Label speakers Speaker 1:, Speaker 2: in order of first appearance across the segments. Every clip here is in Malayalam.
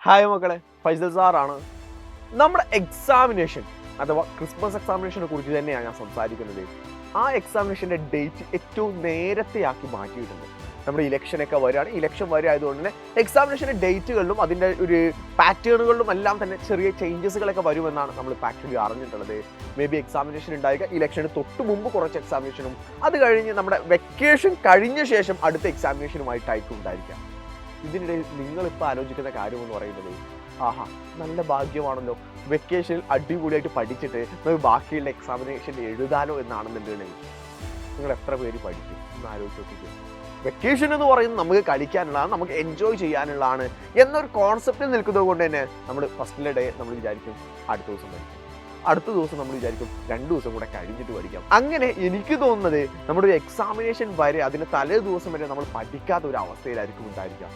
Speaker 1: ഹായ് മക്കളെ, ഫൈസൽ സാറാണ്. നമ്മുടെ എക്സാമിനേഷൻ അഥവാ ക്രിസ്മസ് എക്സാമിനേഷനെ കുറിച്ച് തന്നെയാണ് ഞാൻ സംസാരിക്കുന്നത്. ആ എക്സാമിനേഷൻ്റെ ഡേറ്റ് ഏറ്റവും നേരത്തെയാക്കി മാറ്റിയിട്ടുണ്ട്. നമ്മുടെ ഇലക്ഷനൊക്കെ വരികയാണ്. ഇലക്ഷൻ വരികയായതുകൊണ്ട് തന്നെ എക്സാമിനേഷൻ്റെ ഡേറ്റുകളിലും അതിൻ്റെ ഒരു പാറ്റേണുകളിലും എല്ലാം തന്നെ ചെറിയ ചേഞ്ചസുകളൊക്കെ വരുമെന്നാണ് നമ്മൾ ആക്ച്വലി അറിഞ്ഞിട്ടുള്ളത്. മേ ബി എക്സാമിനേഷൻ ഉണ്ടായിരിക്കുക, ഇലക്ഷന് തൊട്ട് മുമ്പ് കുറച്ച് എക്സാമിനേഷനും അത് കഴിഞ്ഞ് നമ്മുടെ വെക്കേഷൻ കഴിഞ്ഞ ശേഷം അടുത്ത എക്സാമിനേഷനുമായിട്ടായിരിക്കും ഉണ്ടായിരിക്കാം. ഇതിനിടയിൽ നിങ്ങളിപ്പോൾ ആലോചിക്കുന്ന കാര്യമെന്ന് പറയുന്നത്, ആഹാ നല്ല ഭാഗ്യമാണല്ലോ, വെക്കേഷനിൽ അടിപൊളിയായിട്ട് പഠിച്ചിട്ട് നമുക്ക് ബാക്കിയുള്ള എക്സാമിനേഷൻ എഴുതാലോ എന്നാണെന്നുണ്ടെങ്കിൽ നിങ്ങൾ എത്ര പേര് പഠിക്കും എന്ന് ആലോചിച്ച് നോക്കിക്കും. വെക്കേഷൻ എന്ന് പറയുന്നത് നമുക്ക് കളിക്കാനുള്ളതാണ്, നമുക്ക് എൻജോയ് ചെയ്യാനുള്ളതാണ് എന്നൊരു കോൺസെപ്റ്റിൽ നിൽക്കുന്നത് കൊണ്ട് തന്നെ നമ്മൾ ഫസ്റ്റിലെ ഡേ നമ്മൾ വിചാരിക്കും അടുത്ത ദിവസം പഠിക്കും, അടുത്ത ദിവസം നമ്മൾ വിചാരിക്കും 2 ദിവസം കൂടെ കഴിഞ്ഞിട്ട് പഠിക്കാം. അങ്ങനെ എനിക്ക് തോന്നുന്നത് നമ്മുടെ ഒരു എക്സാമിനേഷൻ വരെ അതിന് തലേ ദിവസം വരെ നമ്മൾ പഠിക്കാത്ത ഒരു അവസ്ഥയിലായിരിക്കും ഉണ്ടായിരിക്കാം.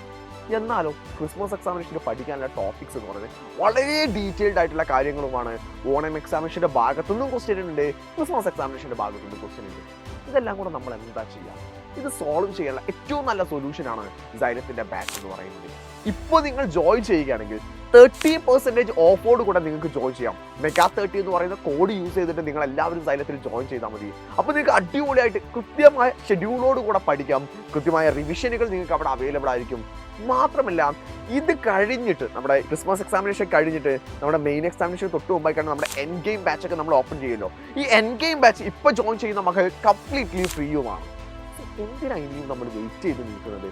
Speaker 1: എന്നാലോ ക്രിസ്മസ് എക്സാമിനേഷന് പഠിക്കാനുള്ള ടോപ്പിക്സ് എന്ന് പറയുന്നത് വളരെ ഡീറ്റെയിൽഡ് ആയിട്ടുള്ള കാര്യങ്ങളുമാണ്. ഓണം എക്സാമിനേഷൻ്റെ ഭാഗത്തുനിന്നും ക്വസ്റ്റ്യൻ ഉണ്ട്, ക്രിസ്മസ് എക്സാമിനേഷൻ്റെ ഭാഗത്തുനിന്നും ക്വസ്റ്റ്യൻ ഉണ്ട്. ഇതെല്ലാം കൂടെ നമ്മൾ എന്താ ചെയ്യുക? ഇത് സോൾവ് ചെയ്യാനുള്ള ഏറ്റവും നല്ല സൊല്യൂഷനാണ് സൈലത്തിൻ്റെ ബാച്ച് എന്ന് പറയുന്നത്. ഇപ്പോൾ നിങ്ങൾ ജോയിൻ ചെയ്യുകയാണെങ്കിൽ 30% ഓഫോട് കൂടെ നിങ്ങൾക്ക് ജോയിൻ ചെയ്യാം. മെഗാ 30 എന്ന് പറയുന്ന കോഡ് യൂസ് ചെയ്തിട്ട് നിങ്ങൾ എല്ലാവരും സൈലത്തിൽ ജോയിൻ ചെയ്താൽ മതി. അപ്പോൾ നിങ്ങൾക്ക് അടിപൊളിയായിട്ട് കൃത്യമായ ഷെഡ്യൂളോട് കൂടെ പഠിക്കാം. കൃത്യമായ റിവിഷനുകൾ നിങ്ങൾക്ക് അവിടെ അവൈലബിൾ ആയിരിക്കും. മാത്രമല്ല, ഇത് കഴിഞ്ഞിട്ട് നമ്മുടെ ക്രിസ്മസ് എക്സാമിനേഷൻ കഴിഞ്ഞിട്ട് നമ്മുടെ മെയിൻ എക്സാമിനേഷൻ തൊട്ട് മുമ്പായിട്ടാണ് നമ്മുടെ എൻ ഗെയിം ബാച്ചൊക്കെ നമ്മൾ ഓപ്പൺ ചെയ്യുമല്ലോ. ഈ എൻ ഗെയിം ബാച്ച് ഇപ്പോൾ ജോയിൻ ചെയ്യുന്ന മക്കൾ കംപ്ലീറ്റ്ലി ഫ്രീയുമാണ്. എന്തിനാണ് ഇനിയും നമ്മൾ വെയിറ്റ് ചെയ്ത് നിൽക്കുന്നത്?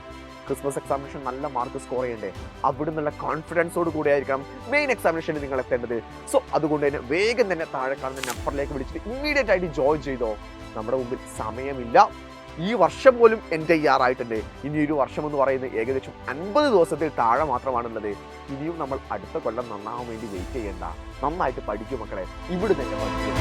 Speaker 1: ക്രിസ്മസ് എക്സാമിനേഷൻ നല്ല മാർക്ക് സ്കോർ ചെയ്യണ്ടേ? അവിടെ നിന്നുള്ള കോൺഫിഡൻസോട് കൂടി ആയിരിക്കണം മെയിൻ എക്സാമിനേഷനിൽ നിങ്ങൾ എത്തേണ്ടത്. സോ അതുകൊണ്ട് തന്നെ വേഗം തന്നെ താഴെ കാണുന്ന നമ്പറിലേക്ക് വിളിച്ചിട്ട് ഇമ്മീഡിയറ്റ് ആയിട്ട് ജോയിൻ ചെയ്തോ. നമ്മുടെ മുമ്പിൽ സമയമില്ല. ഈ വർഷം പോലും എൻ്റെ ആയിട്ടുണ്ട്. ഇനി ഒരു വർഷം എന്ന് പറയുന്നത് ഏകദേശം 50 ദിവസത്തിൽ താഴെ മാത്രമാണുള്ളത്. ഇനിയും നമ്മൾ അടുത്ത കൊല്ലം നന്നാവാൻ വേണ്ടി വെയിറ്റ് ചെയ്യേണ്ട. നന്നായിട്ട് പഠിക്കും മക്കളെ, ഇവിടെ തന്നെ പഠിക്കും.